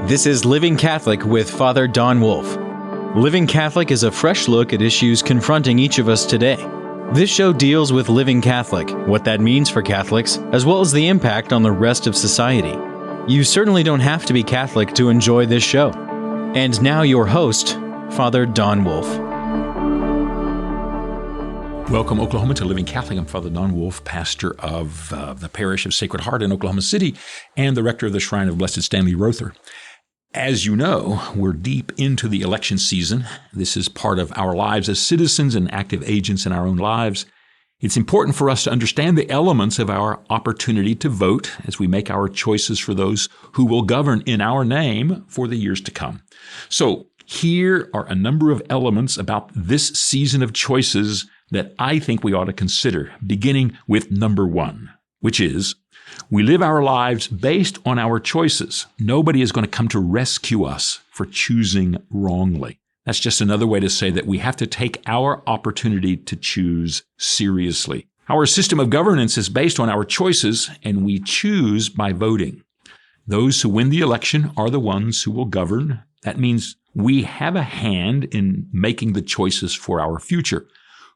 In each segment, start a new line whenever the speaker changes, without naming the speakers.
This is Living Catholic with Father Don Wolf. Living Catholic is a fresh look at issues confronting each of us today. This show deals with living Catholic, what that means for Catholics, as well as the impact on the rest of society. You certainly don't have to be Catholic to enjoy this show. And now your host, Father Don Wolf.
Welcome, Oklahoma, to Living Catholic. I'm Father Don Wolf, pastor of the parish of Sacred Heart in Oklahoma City and the rector of the Shrine of Blessed Stanley Rother. As you know, we're deep into the election season. This is part of our lives as citizens and active agents in our own lives. It's important for us to understand the elements of our opportunity to vote as we make our choices for those who will govern in our name for the years to come. So here are a number of elements about this season of choices that I think we ought to consider, beginning with number one, which is we live our lives based on our choices. Nobody is going to come to rescue us for choosing wrongly. That's just another way to say that we have to take our opportunity to choose seriously. Our system of governance is based on our choices, and we choose by voting. Those who win the election are the ones who will govern. That means we have a hand in making the choices for our future.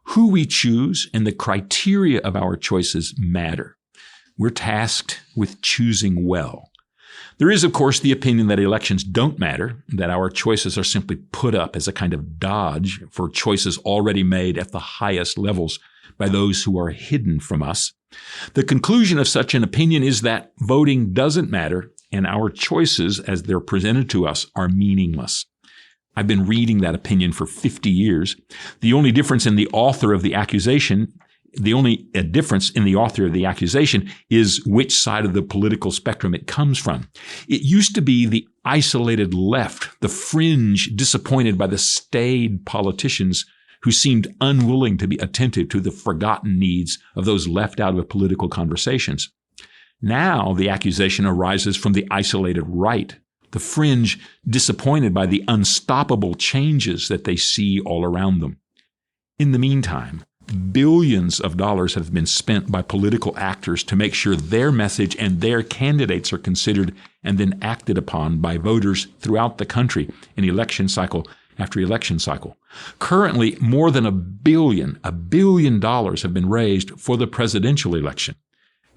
Who we choose and the criteria of our choices matter. We're tasked with choosing well. There is, of course, the opinion that elections don't matter, that our choices are simply put up as a kind of dodge for choices already made at the highest levels by those who are hidden from us. The conclusion of such an opinion is that voting doesn't matter and our choices as they're presented to us are meaningless. I've been reading that opinion for 50 years. The only difference in the author of the accusation is which side of the political spectrum it comes from. It used to be the isolated left, the fringe disappointed by the staid politicians who seemed unwilling to be attentive to the forgotten needs of those left out of political conversations. Now the accusation arises from the isolated right, the fringe disappointed by the unstoppable changes that they see all around them. In the meantime, billions of dollars have been spent by political actors to make sure their message and their candidates are considered and then acted upon by voters throughout the country in election cycle after election cycle. Currently, more than $1 billion have been raised for the presidential election.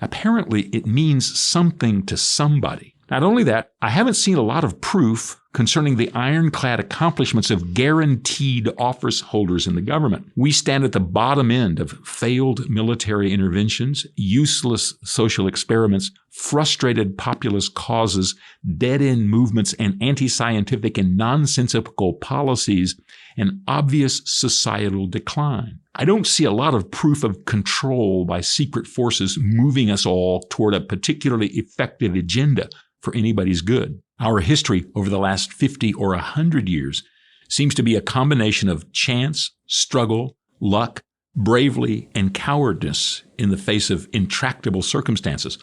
Apparently, it means something to somebody. Not only that, I haven't seen a lot of proof concerning the ironclad accomplishments of guaranteed office holders in the government. We stand at the bottom end of failed military interventions, useless social experiments, frustrated populist causes, dead-end movements, and anti-scientific and nonsensical policies, and obvious societal decline. I don't see a lot of proof of control by secret forces moving us all toward a particularly effective agenda for anybody's good. Our history over the last 50 or 100 years seems to be a combination of chance, struggle, luck, bravery, and cowardice in the face of intractable circumstances,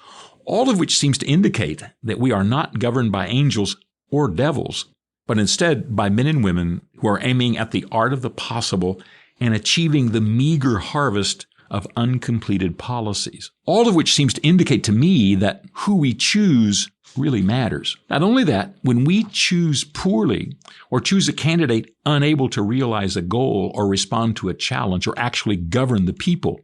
all of which seems to indicate that we are not governed by angels or devils, but instead by men and women who are aiming at the art of the possible and achieving the meager harvest of uncompleted policies. All of which seems to indicate to me that who we choose really matters. Not only that, when we choose poorly or choose a candidate unable to realize a goal or respond to a challenge or actually govern the people,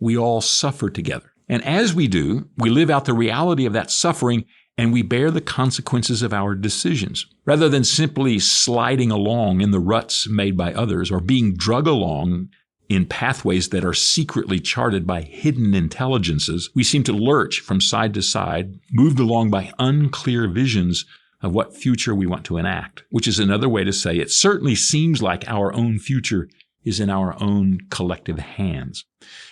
we all suffer together. And as we do, we live out the reality of that suffering and we bear the consequences of our decisions. Rather than simply sliding along in the ruts made by others or being drug along in pathways that are secretly charted by hidden intelligences, we seem to lurch from side to side, moved along by unclear visions of what future we want to enact, which is another way to say it certainly seems like our own future is in our own collective hands,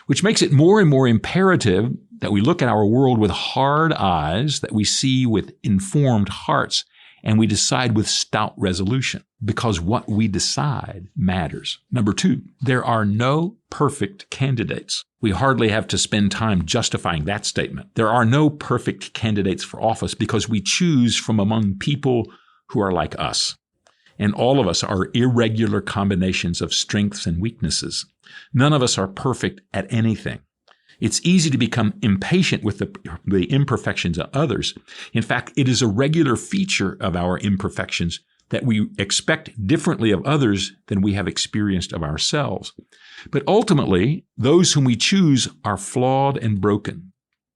which makes it more and more imperative that we look at our world with hard eyes, that we see with informed hearts, and we decide with stout resolution, because what we decide matters. Number two, there are no perfect candidates. We hardly have to spend time justifying that statement. There are no perfect candidates for office because we choose from among people who are like us. And all of us are irregular combinations of strengths and weaknesses. None of us are perfect at anything. It's easy to become impatient with the imperfections of others. In fact, it is a regular feature of our imperfections that we expect differently of others than we have experienced of ourselves. But ultimately, those whom we choose are flawed and broken.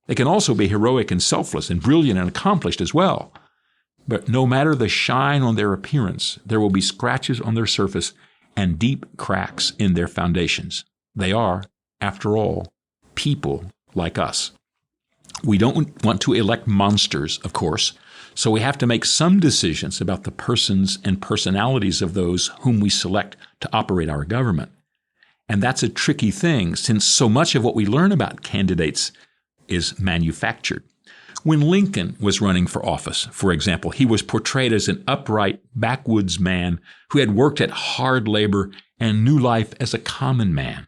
They can also be heroic and selfless and brilliant and accomplished as well. But no matter the shine on their appearance, there will be scratches on their surface and deep cracks in their foundations. They are, after all, people like us. We don't want to elect monsters, of course, so we have to make some decisions about the persons and personalities of those whom we select to operate our government. And that's a tricky thing, since so much of what we learn about candidates is manufactured. When Lincoln was running for office, for example, he was portrayed as an upright backwoods man who had worked at hard labor and knew life as a common man.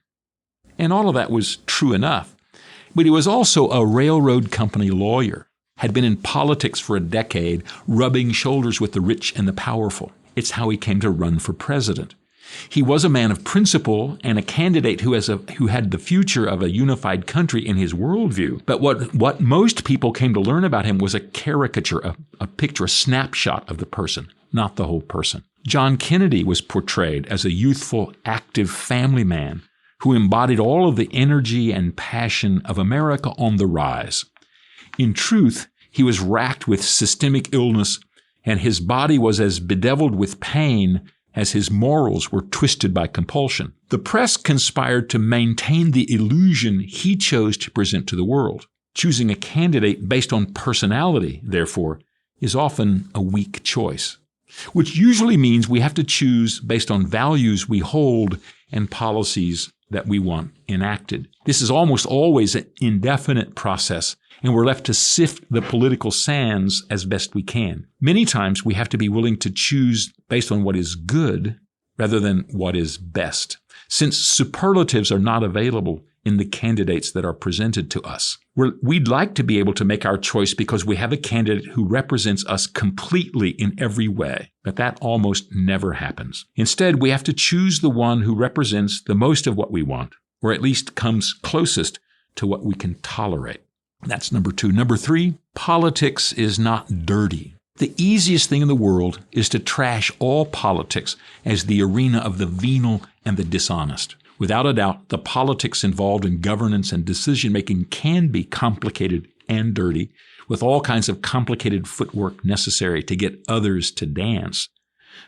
And all of that was true enough. But he was also a railroad company lawyer, had been in politics for a decade, rubbing shoulders with the rich and the powerful. It's how he came to run for president. He was a man of principle and a candidate who had the future of a unified country in his worldview. But what most people came to learn about him was a caricature, a picture, a snapshot of the person, not the whole person. John Kennedy was portrayed as a youthful, active family man who embodied all of the energy and passion of America on the rise. In truth, he was racked with systemic illness, and his body was as bedeviled with pain as his morals were twisted by compulsion. The press conspired to maintain the illusion he chose to present to the world. Choosing a candidate based on personality, therefore, is often a weak choice, which usually means we have to choose based on values we hold and policies that we want enacted. This is almost always an indefinite process, and we're left to sift the political sands as best we can. Many times we have to be willing to choose based on what is good rather than what is best, since superlatives are not available in the candidates that are presented to us. We'd like to be able to make our choice because we have a candidate who represents us completely in every way, but that almost never happens. Instead, we have to choose the one who represents the most of what we want, or at least comes closest to what we can tolerate. That's number 2. Number 3, politics is not dirty. The easiest thing in the world is to trash all politics as the arena of the venal and the dishonest. Without a doubt, the politics involved in governance and decision-making can be complicated and dirty, with all kinds of complicated footwork necessary to get others to dance.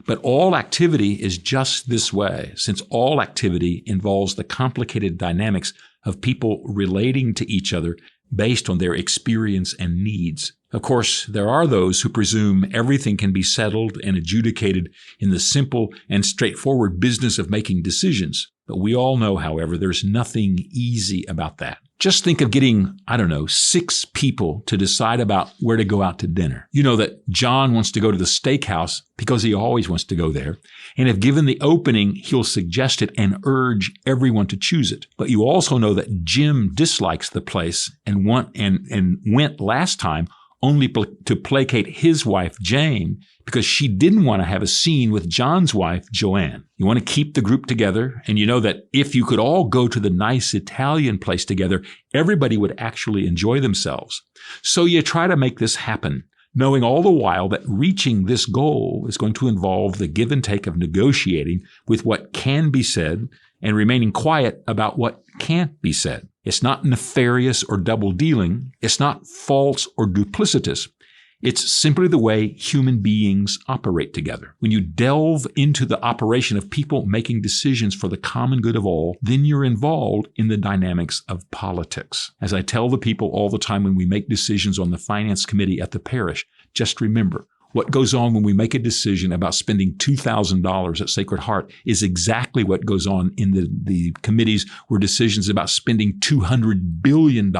But all activity is just this way, since all activity involves the complicated dynamics of people relating to each other based on their experience and needs. Of course, there are those who presume everything can be settled and adjudicated in the simple and straightforward business of making decisions. But we all know, however, there's nothing easy about that. Just think of getting, 6 people to decide about where to go out to dinner. You know that John wants to go to the steakhouse because he always wants to go there. And if given the opening, he'll suggest it and urge everyone to choose it. But you also know that Jim dislikes the place and went last time only to placate his wife, Jane, because she didn't want to have a scene with John's wife, Joanne. You want to keep the group together, and you know that if you could all go to the nice Italian place together, everybody would actually enjoy themselves. So you try to make this happen, knowing all the while that reaching this goal is going to involve the give and take of negotiating with what can be said and remaining quiet about what can't be said. It's not nefarious or double dealing. It's not false or duplicitous. It's simply the way human beings operate together. When you delve into the operation of people making decisions for the common good of all, then you're involved in the dynamics of politics. As I tell the people all the time when we make decisions on the finance committee at the parish, just remember, what goes on when we make a decision about spending $2,000 at Sacred Heart is exactly what goes on in the committees where decisions about spending $200 billion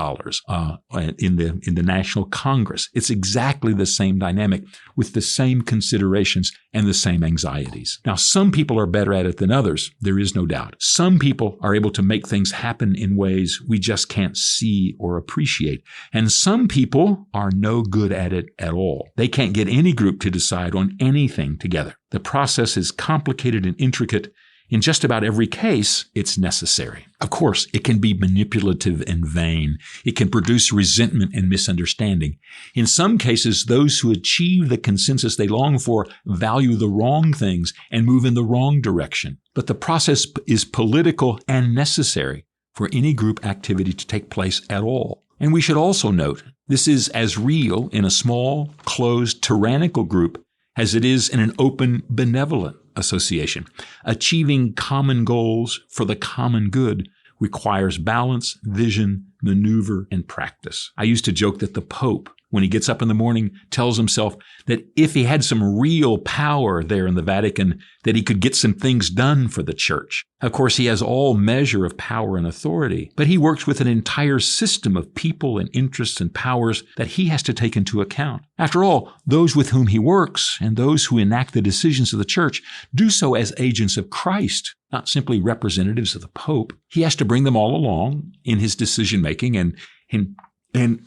in the National Congress. It's exactly the same dynamic with the same considerations and the same anxieties. Now, some people are better at it than others. There is no doubt. Some people are able to make things happen in ways we just can't see or appreciate. And some people are no good at it at all. They can't get any group to decide on anything together. The process is complicated and intricate, In just about every case, it's necessary. Of course, it can be manipulative and vain. It can produce resentment and misunderstanding. In some cases, those who achieve the consensus they long for value the wrong things and move in the wrong direction. But the process is political and necessary for any group activity to take place at all. And we should also note, this is as real in a small, closed, tyrannical group as it is in an open, benevolent association. Achieving common goals for the common good requires balance, vision, maneuver, and practice. I used to joke that the Pope, when he gets up in the morning, tells himself that if he had some real power there in the Vatican, that he could get some things done for the church. Of course, he has all measure of power and authority, but he works with an entire system of people and interests and powers that he has to take into account. After all, those with whom he works and those who enact the decisions of the church do so as agents of Christ, not simply representatives of the Pope. He has to bring them all along in his decision-making and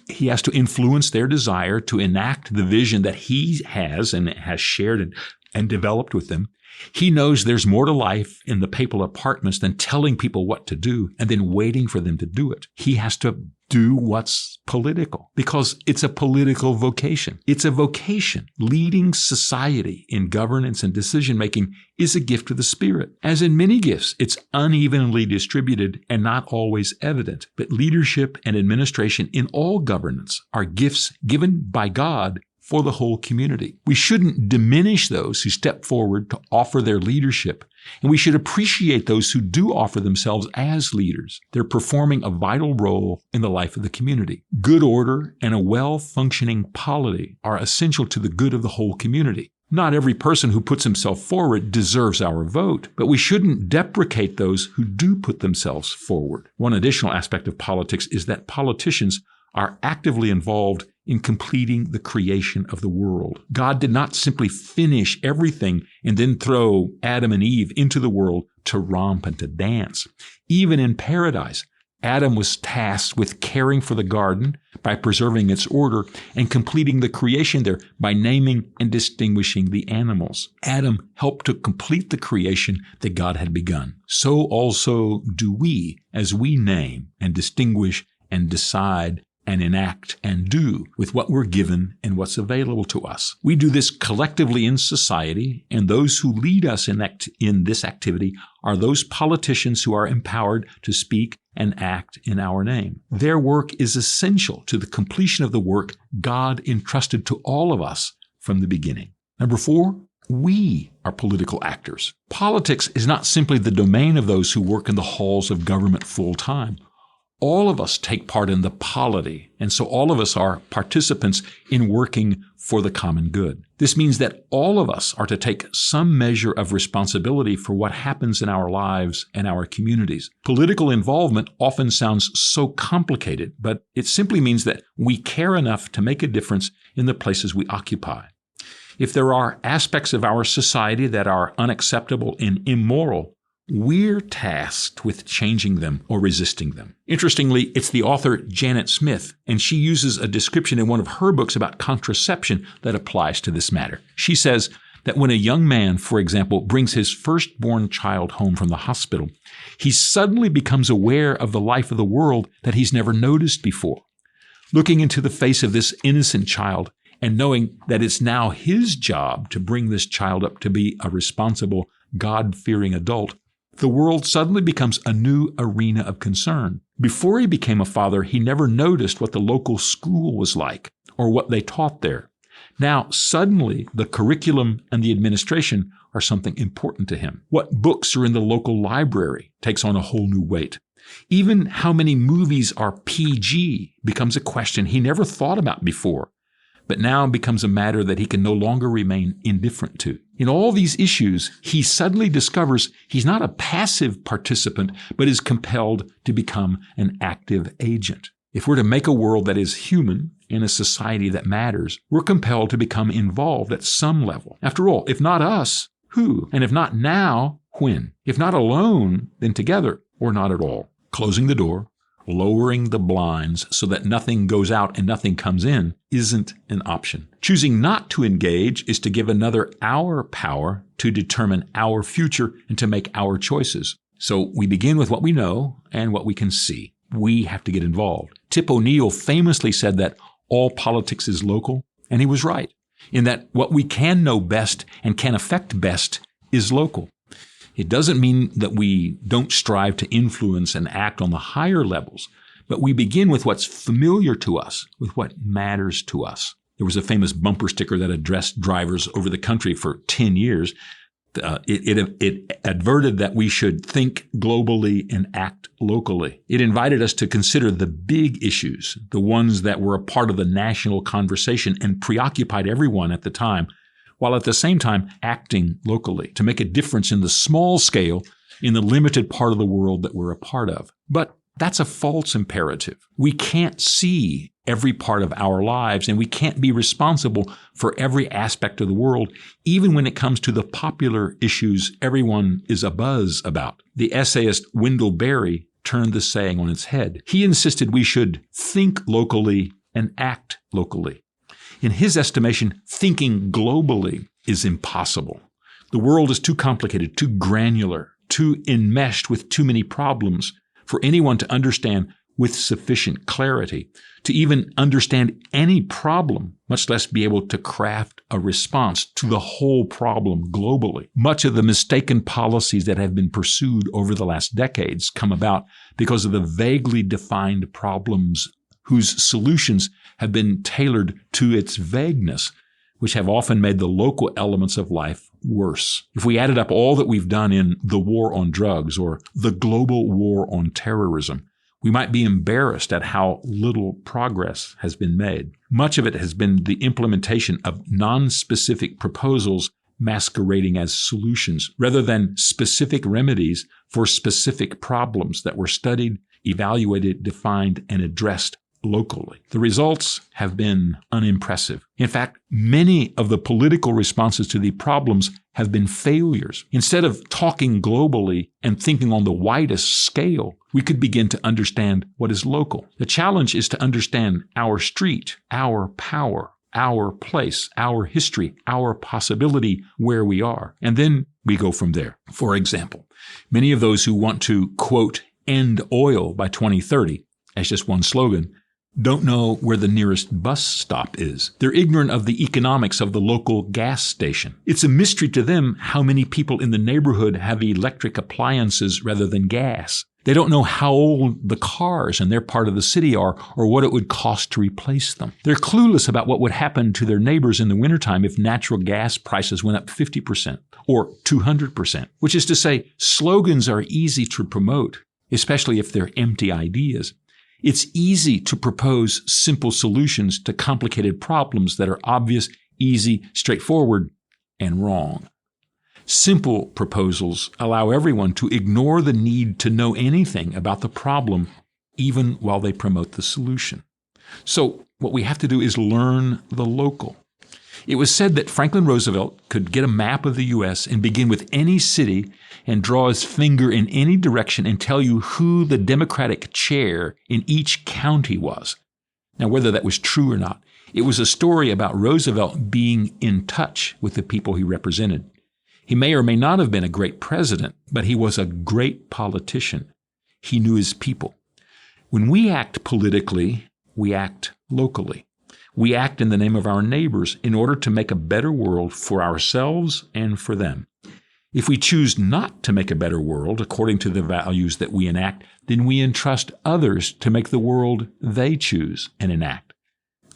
he has to influence their desire to enact the vision that he has and has shared and developed with them. He knows there's more to life in the papal apartments than telling people what to do and then waiting for them to do it. He has to do what's political because it's a political vocation. It's a vocation. Leading society in governance and decision-making is a gift of the Spirit. As in many gifts, it's unevenly distributed and not always evident. But leadership and administration in all governance are gifts given by God for the whole community. We shouldn't diminish those who step forward to offer their leadership, and we should appreciate those who do offer themselves as leaders. They're performing a vital role in the life of the community. Good order and a well-functioning polity are essential to the good of the whole community. Not every person who puts himself forward deserves our vote, but we shouldn't deprecate those who do put themselves forward. One additional aspect of politics is that politicians are actively involved in completing the creation of the world. God did not simply finish everything and then throw Adam and Eve into the world to romp and to dance. Even in paradise, Adam was tasked with caring for the garden by preserving its order and completing the creation there by naming and distinguishing the animals. Adam helped to complete the creation that God had begun. So also do we, as we name and distinguish and decide and enact and do with what we're given and what's available to us. We do this collectively in society, and those who lead us in this activity are those politicians who are empowered to speak and act in our name. Their work is essential to the completion of the work God entrusted to all of us from the beginning. Number 4, we are political actors. Politics is not simply the domain of those who work in the halls of government full-time. All of us take part in the polity, and so all of us are participants in working for the common good. This means that all of us are to take some measure of responsibility for what happens in our lives and our communities. Political involvement often sounds so complicated, but it simply means that we care enough to make a difference in the places we occupy. If there are aspects of our society that are unacceptable and immoral, we're tasked with changing them or resisting them. Interestingly, it's the author Janet Smith, and she uses a description in one of her books about contraception that applies to this matter. She says that when a young man, for example, brings his firstborn child home from the hospital, he suddenly becomes aware of the life of the world that he's never noticed before. Looking into the face of this innocent child and knowing that it's now his job to bring this child up to be a responsible, God-fearing adult, the world suddenly becomes a new arena of concern. Before he became a father, he never noticed what the local school was like or what they taught there. Now, suddenly, the curriculum and the administration are something important to him. What books are in the local library takes on a whole new weight. Even how many movies are PG becomes a question he never thought about before, but now becomes a matter that he can no longer remain indifferent to. In all these issues, he suddenly discovers he's not a passive participant, but is compelled to become an active agent. If we're to make a world that is human in a society that matters, we're compelled to become involved at some level. After all, if not us, who? And if not now, when? If not alone, then together, or not at all. Closing the door, lowering the blinds so that nothing goes out and nothing comes in isn't an option. Choosing not to engage is to give another our power to determine our future and to make our choices. So we begin with what we know and what we can see. We have to get involved. Tip O'Neill famously said that all politics is local, and he was right, in that what we can know best and can affect best is local. It doesn't mean that we don't strive to influence and act on the higher levels, but we begin with what's familiar to us, with what matters to us. There was a famous bumper sticker that addressed drivers over the country for 10 years. It adverted that we should think globally and act locally. It invited us to consider the big issues, the ones that were a part of the national conversation and preoccupied everyone at the time, while at the same time acting locally to make a difference in the small scale in the limited part of the world that we're a part of. But that's a false imperative. We can't see every part of our lives, and we can't be responsible for every aspect of the world, even when it comes to the popular issues everyone is abuzz about. The essayist Wendell Berry turned the saying on its head. He insisted we should think locally and act locally. In his estimation, thinking globally is impossible. The world is too complicated, too granular, too enmeshed with too many problems for anyone to understand with sufficient clarity, to even understand any problem, much less be able to craft a response to the whole problem globally. Much of the mistaken policies that have been pursued over the last decades come about because of the vaguely defined problems whose solutions have been tailored to its vagueness, which have often made the local elements of life worse. If we added up all that we've done in the war on drugs or the global war on terrorism, we might be embarrassed at how little progress has been made. Much of it has been the implementation of non-specific proposals masquerading as solutions, rather than specific remedies for specific problems that were studied, evaluated, defined, and addressed locally. The results have been unimpressive. In fact, many of the political responses to the problems have been failures. Instead of talking globally and thinking on the widest scale, we could begin to understand what is local. The challenge is to understand our street, our power, our place, our history, our possibility where we are. And then we go from there. For example, many of those who want to, quote, end oil by 2030, as just one slogan, don't know where the nearest bus stop is. They're ignorant of the economics of the local gas station. It's a mystery to them how many people in the neighborhood have electric appliances rather than gas. They don't know how old the cars in their part of the city are or what it would cost to replace them. They're clueless about what would happen to their neighbors in the wintertime if natural gas prices went up 50% or 200%, which is to say, slogans are easy to promote, especially if they're empty ideas. It's easy to propose simple solutions to complicated problems that are obvious, easy, straightforward, and wrong. Simple proposals allow everyone to ignore the need to know anything about the problem, even while they promote the solution. So what we have to do is learn the local. It was said that Franklin Roosevelt could get a map of the U.S. and begin with any city and draw his finger in any direction and tell you who the Democratic chair in each county was. Now, whether that was true or not, it was a story about Roosevelt being in touch with the people he represented. He may or may not have been a great president, but he was a great politician. He knew his people. When we act politically, we act locally. We act in the name of our neighbors in order to make a better world for ourselves and for them. If we choose not to make a better world according to the values that we enact, then we entrust others to make the world they choose and enact.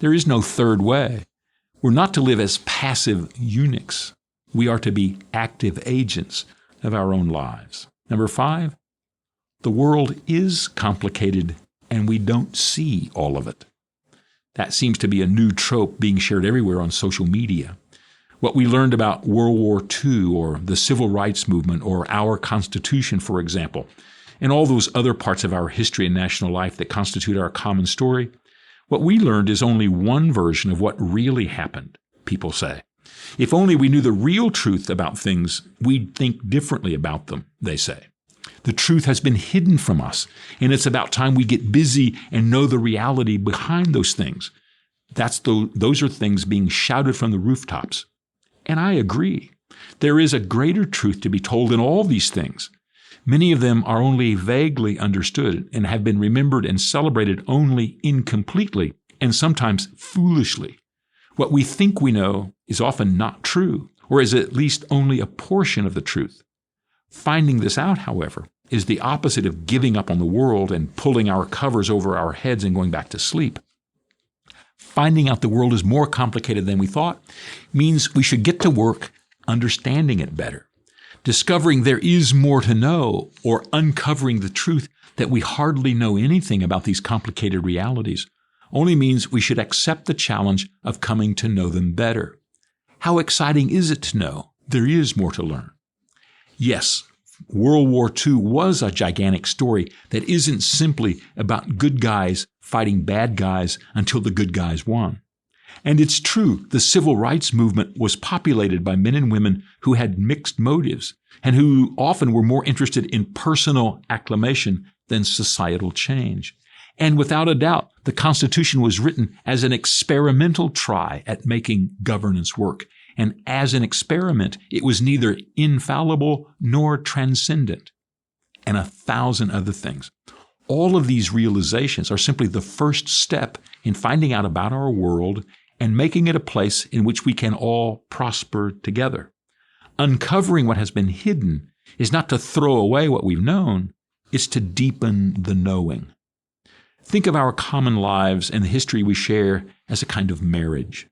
There is no third way. We're not to live as passive eunuchs. We are to be active agents of our own lives. Number 5, the world is complicated and we don't see all of it. That seems to be a new trope being shared everywhere on social media. What we learned about World War II or the Civil Rights Movement or our Constitution, for example, and all those other parts of our history and national life that constitute our common story, what we learned is only one version of what really happened, people say. If only we knew the real truth about things, we'd think differently about them, they say. The truth has been hidden from us, and it's about time we get busy and know the reality behind those things. Those are things being shouted from the rooftops. And I agree. There is a greater truth to be told in all these things. Many of them are only vaguely understood and have been remembered and celebrated only incompletely and sometimes foolishly. What we think we know is often not true, or is at least only a portion of the truth. Finding this out, however, is the opposite of giving up on the world and pulling our covers over our heads and going back to sleep. Finding out the world is more complicated than we thought means we should get to work understanding it better. Discovering there is more to know, or uncovering the truth that we hardly know anything about these complicated realities, only means we should accept the challenge of coming to know them better. How exciting is it to know there is more to learn? Yes, World War II was a gigantic story that isn't simply about good guys fighting bad guys until the good guys won. And it's true, the civil rights movement was populated by men and women who had mixed motives and who often were more interested in personal acclamation than societal change. And without a doubt, the Constitution was written as an experimental try at making governance work. And as an experiment, it was neither infallible nor transcendent. And 1,000 other things. All of these realizations are simply the first step in finding out about our world and making it a place in which we can all prosper together. Uncovering what has been hidden is not to throw away what we've known, it's to deepen the knowing. Think of our common lives and the history we share as a kind of marriage.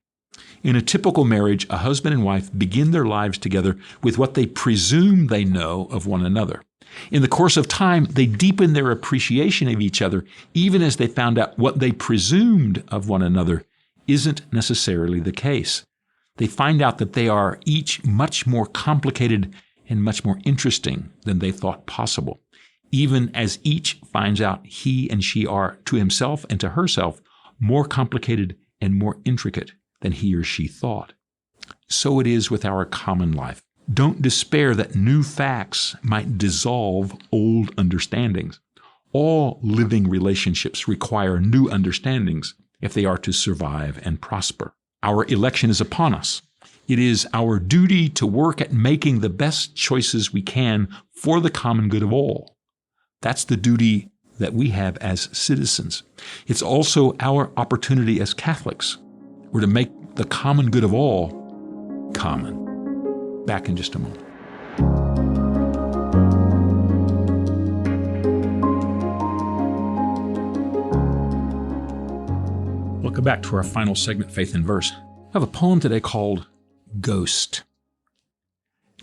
In a typical marriage, a husband and wife begin their lives together with what they presume they know of one another. In the course of time, they deepen their appreciation of each other, even as they found out what they presumed of one another isn't necessarily the case. They find out that they are each much more complicated and much more interesting than they thought possible, even as each finds out he and she are, to himself and to herself, more complicated and more intricate than he or she thought. So it is with our common life. Don't despair that new facts might dissolve old understandings. All living relationships require new understandings if they are to survive and prosper. Our election is upon us. It is our duty to work at making the best choices we can for the common good of all. That's the duty that we have as citizens. It's also our opportunity as Catholics. We're to make the common good of all common. Back in just a moment. Welcome back to our final segment, Faith in Verse. I have a poem today called Ghost.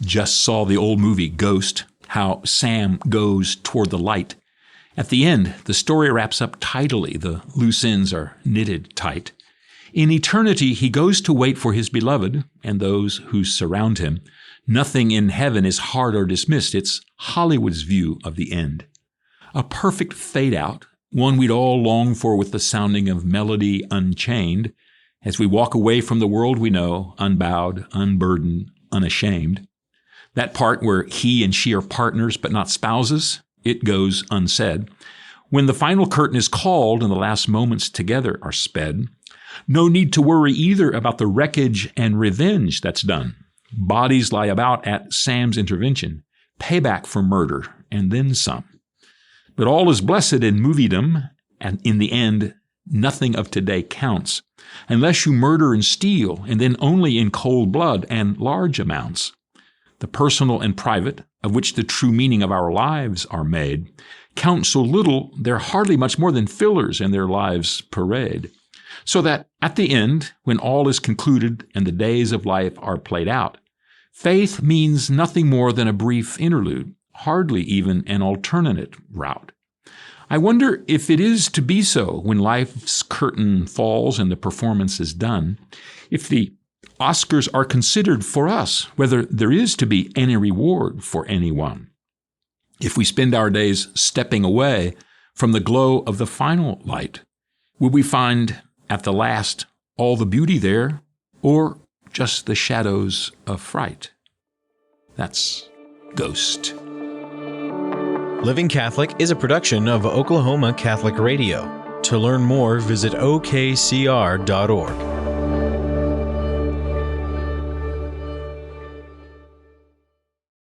Just saw the old movie Ghost, how Sam goes toward the light. At the end, the story wraps up tidily. The loose ends are knitted tight. In eternity, he goes to wait for his beloved and those who surround him. Nothing in heaven is hard or dismissed. It's Hollywood's view of the end. A perfect fade-out, one we'd all long for with the sounding of melody unchained, as we walk away from the world we know, unbowed, unburdened, unashamed. That part where he and she are partners but not spouses, it goes unsaid. When the final curtain is called and the last moments together are sped, no need to worry either about the wreckage and revenge that's done. Bodies lie about at Sam's intervention, payback for murder, and then some. But all is blessed in moviedom, and in the end, nothing of today counts, unless you murder and steal, and then only in cold blood and large amounts. The personal and private, of which the true meaning of our lives are made, count so little they're hardly much more than fillers in their lives' parade. So that at the end, when all is concluded and the days of life are played out, faith means nothing more than a brief interlude, hardly even an alternate route. I wonder if it is to be so when life's curtain falls and the performance is done, if the Oscars are considered for us, whether there is to be any reward for anyone. If we spend our days stepping away from the glow of the final light, will we find at the last all the beauty there, or just the shadows of fright? That's Ghost.
Living Catholic is a production of Oklahoma Catholic Radio. To learn more, visit okcr.org.